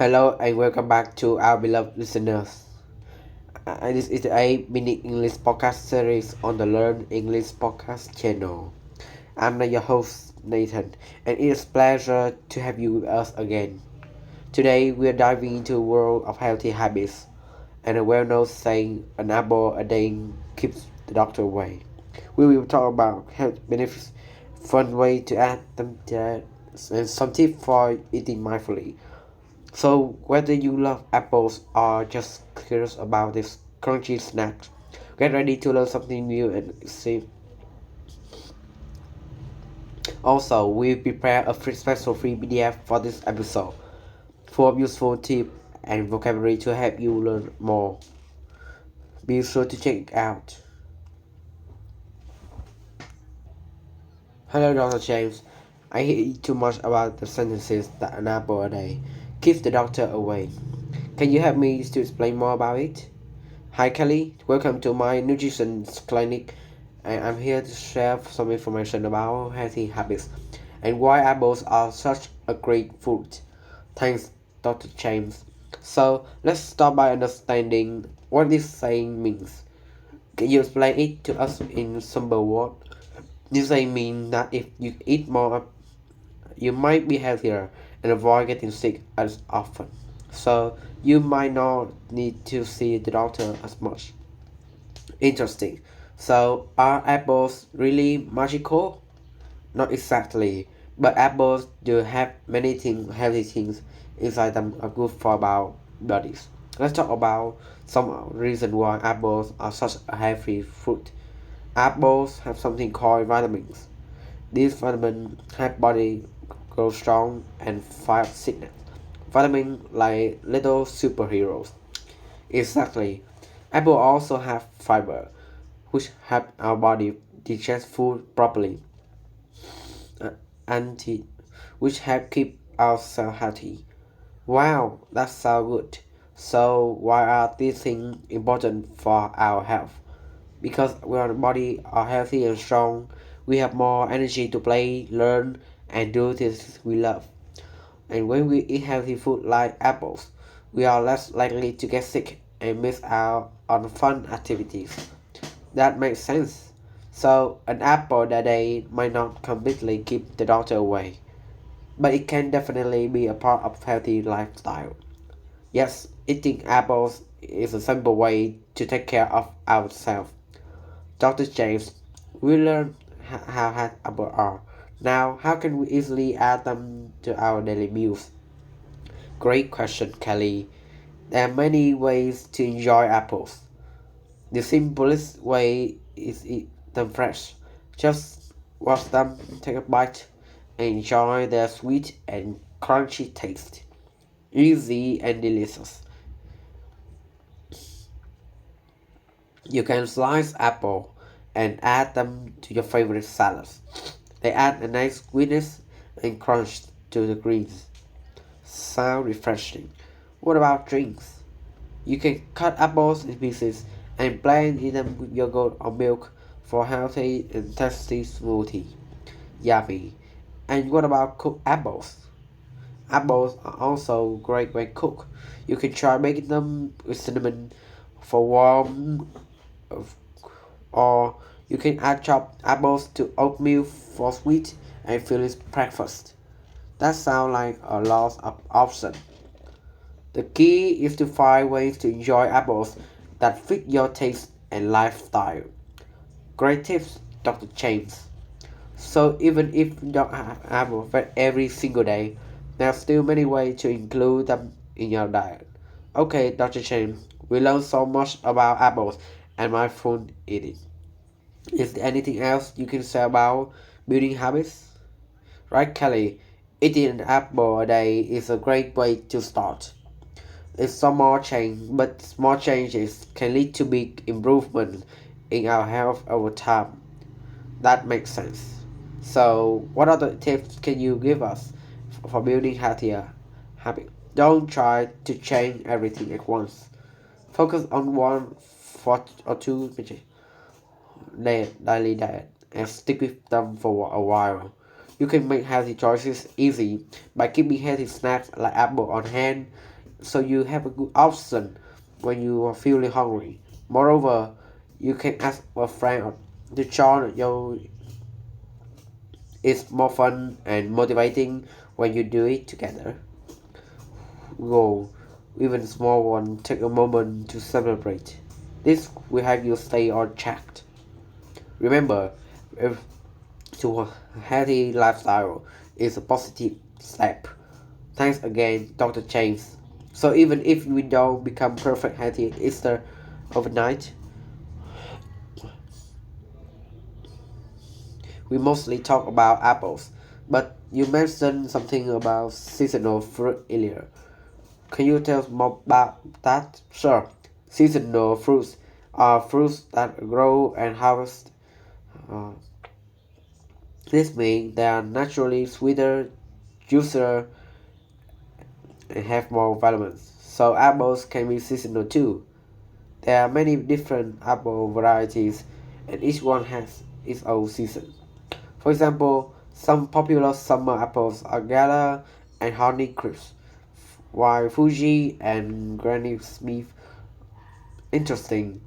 Hello and welcome back to our beloved listeners. This is a mini English podcast series on the Learn English podcast channel. I'm your host Nathan, and it is a pleasure to have you with us again. Today we are diving into a world of healthy habits, and a well-known saying, "An apple a day keeps the doctor away." We will talk about health benefits, fun way to add them to that, and some tips for eating mindfully. So, whether you love apples or just curious about this crunchy snack, get ready to learn something new and see. Also, we prepare a special free PDF for this episode, full of useful tips and vocabulary to help you learn more. Be sure to check it out. Hello, Dr. James. I hear too much about the sentences that an apple a day keeps the doctor away. Can you help me to explain more about it? Hi Kelly, welcome to my nutrition clinic, and I'm here to share some information about healthy habits and why apples are such a great food. Thanks, Dr. James. So let's start by understanding what this saying means. Can you explain it to us in simple words? This saying means that if you eat more, you might be healthier and avoid getting sick as often. So you might not need to see the doctor as much. Interesting. So, are apples really magical? Not exactly, but apples do have many healthy things inside them are good for our bodies. Let's talk about some reason why apples are such a healthy fruit. Apples have something called vitamins. These vitamins help body grow strong and fight sickness. Vitamins like little superheroes. Exactly. Apple also have fiber, which help our body digest food properly, uh, anti, which help keep our cell healthy. Wow, that sounds good. So why are these things important for our health? Because when our body are healthy and strong, we have more energy to play, learn, and do things we love. And when we eat healthy food like apples, we are less likely to get sick and miss out on fun activities. That makes sense. So, an apple a day might not completely keep the doctor away, but it can definitely be a part of healthy lifestyle. Yes, eating apples is a simple way to take care of ourselves. Dr. James, we learned how hard apples are. Now, how can we easily add them to our daily meals? Great question, Kelly. There are many ways to enjoy apples. The simplest way is eat them fresh. Just wash them, take a bite, and enjoy their sweet and crunchy taste. Easy and delicious. You can slice apple and add them to your favorite salads. They add a nice sweetness and crunch to the greens. Sound refreshing. What about drinks? You can cut apples in pieces and blend them with yogurt or milk for healthy and tasty smoothie. Yummy. And what about cooked apples? Apples are also great when cooked. You can try making them with cinnamon for warm, or you can add chopped apples to oatmeal for sweet and filling breakfast. That sounds like a lot of options. The key is to find ways to enjoy apples that fit your taste and lifestyle. Great tips, Dr. James. So even if you don't have apples every single day, there are still many ways to include them in your diet. Okay, Dr. James, we learned so much about apples and mindful eating. Is there anything else you can say about building habits? Right, Kelly? Eating an apple a day is a great way to start. It's small change, but small changes can lead to big improvement in our health over time. That makes sense. So, what other tips can you give us for building healthier habits? Don't try to change everything at once. Focus on one for or two daily diet and stick with them for a while. You can make healthy choices easy by keeping healthy snacks like apple on hand so you have a good option when you are feeling hungry. Moreover, you can ask a friend to join you. It's more fun and motivating when you do it together. Go, even small one, take a moment to celebrate. This will help you stay on track. Remember, if to a healthy lifestyle is a positive step. Thanks again, Dr. James. So even if we don't become perfect healthy Easter overnight, we mostly talk about apples. But you mentioned something about seasonal fruit earlier. Can you tell us more about that? Sure. Seasonal fruits are fruits that grow and harvest. Uh, this means they are naturally sweeter, juicier, and have more vitamins. So apples can be seasonal too. There are many different apple varieties, and each one has its own season. For example, some popular summer apples are Gala and Honey Crisp, while Fuji and Granny Smith. Interesting.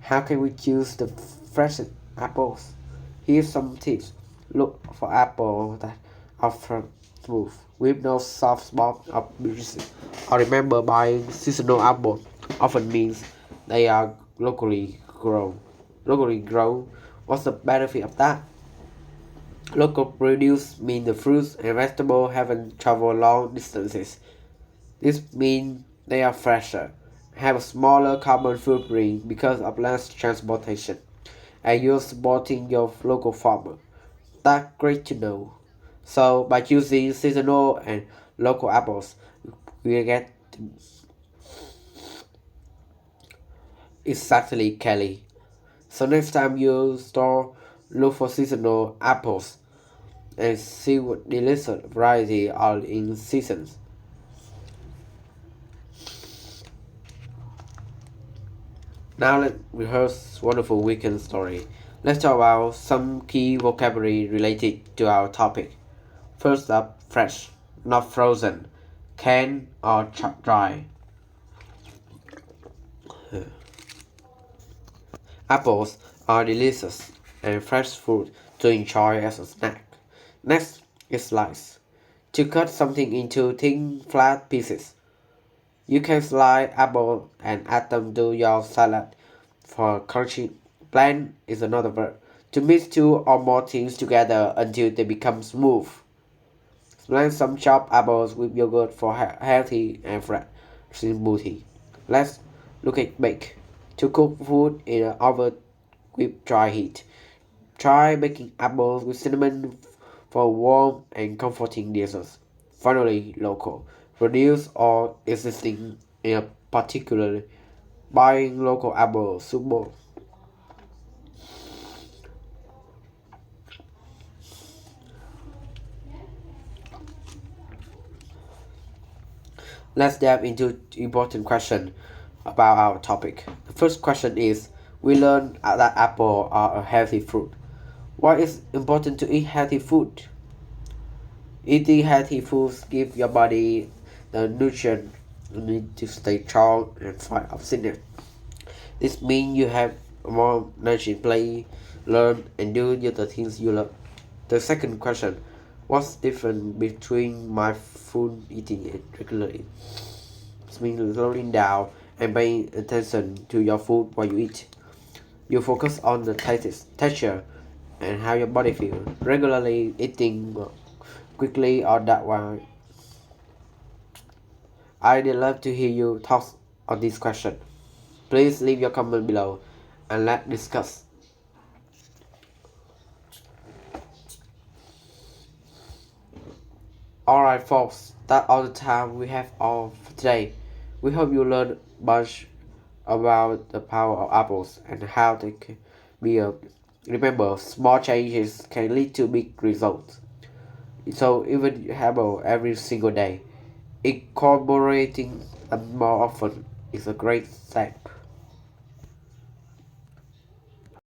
How can we choose the freshest apples? Here's some tips. Look for apples that are smooth, with no soft spot or bruises. I remember buying seasonal apples often means they are locally grown. Locally grown. What's the benefit of that? Local produce means the fruits and vegetables haven't traveled long distances. This means they are fresher, have a smaller carbon footprint because of less transportation, and you're supporting your local farmer. That's great to know. So by choosing seasonal and local apples, we get exactly Kelly. So next time you store, look for seasonal apples and see what delicious variety are in seasons. Now let's rehearse wonderful weekend story. Let's talk about some key vocabulary related to our topic. First up, fresh, not frozen, canned or dry. Apples are delicious and fresh fruit to enjoy as a snack. Next is slice. To cut something into thin, flat pieces. You can slice apple and add them to your salad for crunchy. Blend is another verb. To mix two or more things together until they become smooth. Blend some chopped apples with yogurt for healthy and fresh smoothie. Let's look at bake. To cook food in an oven with dry heat. Try baking apples with cinnamon for warm and comforting dishes. Finally, local. Produce or existing in a particular buying local apple soup bowl. Let's dive into important question about our topic. The first question is, we learned that apple are a healthy fruit. Why is it important to eat healthy food? Eating healthy foods give your body the nutrients you need to stay strong and fight off sickness. This means you have more energy to play, learn, and do the other things you love. The second question, what's different between my food eating and regular eating? This means slowing down and paying attention to your food while you eat. You focus on the taste, texture, and how your body feels. Regularly eating quickly or that way. I'd love to hear you talk on this question. Please leave your comment below and let's discuss. Alright folks, that's all the time we have all for today. We hope you learned much about the power of apples and how they can be a remember small changes can lead to big results. So even apple every single day, incorporating them more often is a great step.